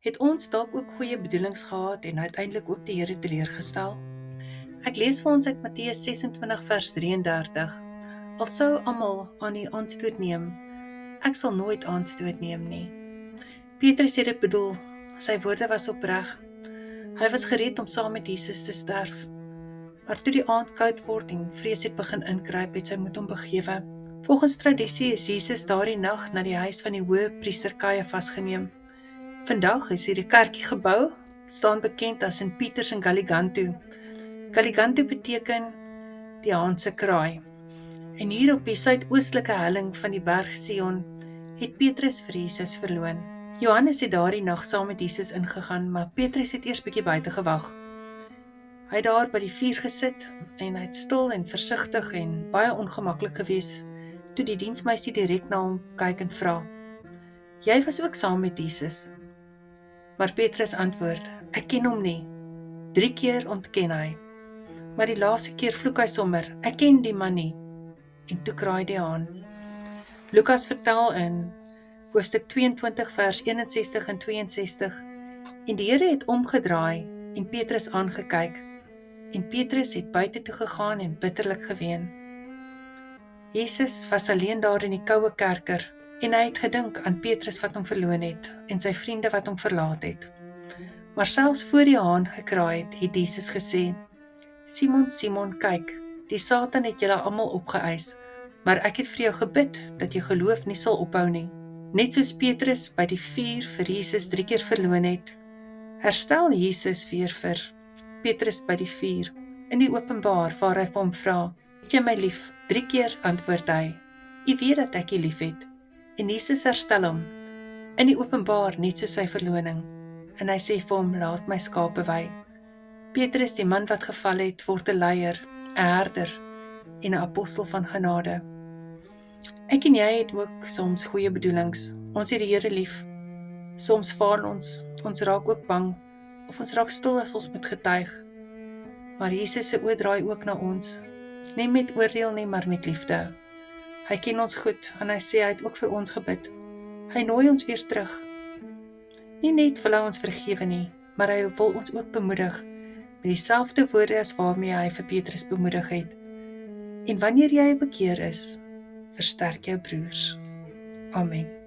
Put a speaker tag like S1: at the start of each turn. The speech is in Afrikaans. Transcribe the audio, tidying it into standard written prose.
S1: Het ons dalk ook goeie bedoelings gehad en uiteindelik ook die Here teleurgestel? Ek lees vir ons uit Matteus 26 vers 33. Al sou almal aan U aanstoot neem, ek sal nooit aanstoot neem nie. Petrus het dit bedoel, sy woorde was opreg. Hy was gereed om saam met Jesus te sterf. Maar toe die aand koud word en vrees het begin inkruip, het sy moed hom begewe. Volgens tradisie is Jesus daardie nag na die huis van die hoëpriester Kajafas geneem. Vandag is hierdie kerkie gebou, staan bekend as Sint Pieters in Galligantu. Galligantu beteken die haan se kraai. En hier op die suidoostelike helling van die berg Sion het Petrus vir Jesus verloon. Johannes het daardie nag saam met Jesus ingegaan, maar Petrus het eers bietjie buite gewag. Hy het daar by die vuur gesit en hy het stil en versigtig en baie ongemaklik gewees toe die diensmeisie direk na hom kyk en vra: "Jy was ook saam met Jesus?" Maar Petrus antwoord: "Ek ken hom nie." 3 keer ontken hy. Maar die laaste keer vloek hy sommer: "Ek ken die man nie." En toe kraai die haan. Lukas vertel in hoofstuk 22 vers 61 en 62: En die Here het omgedraai en Petrus aangekyk, en Petrus het buite toe gegaan en bitterlik geween. Jesus was alleen daar in die koue kerker, en hy het gedink aan Petrus wat hom verloon het, en sy vriende wat hom verlaat het. Maar selfs voor die haan gekraai het Jesus gesê: "Simon, Simon, kyk, die Satan het julle almal opgeëis, maar ek het vir jou gebid, dat jou geloof nie sal ophou nie." Net soos Petrus by die vuur vir Jesus 3 keer verloon het, herstel Jesus weer vir Petrus by die vuur, in die openbaar waar hy vir hom vra: "Het jy my lief?" 3 keer antwoord hy: "U weet dat ek u lief het." En Jesus herstel hom, in die openbaar net soos sy verloning, en hy sê vir hom: "Laat my skape wei." Petrus, die man wat geval het, word 'n leier, 'n herder en 'n apostel van genade. Ek en jy het ook soms goeie bedoelings. Ons het die Here lief. Soms faal ons raak ook bang, of ons raak stil as ons moet getuig. Maar Jesus se oë draai ook na ons, nie met oordeel nie, maar met liefde. Hy ken ons goed, en hy sê hy het ook vir ons gebid. Hy nooi ons weer terug. Nie net wil hy ons vergewe nie, maar hy wil ons ook bemoedig, met dieselfde woorde as waarmee hy vir Petrus bemoedig het. En wanneer jy bekeer is, versterk jou broers. Amen.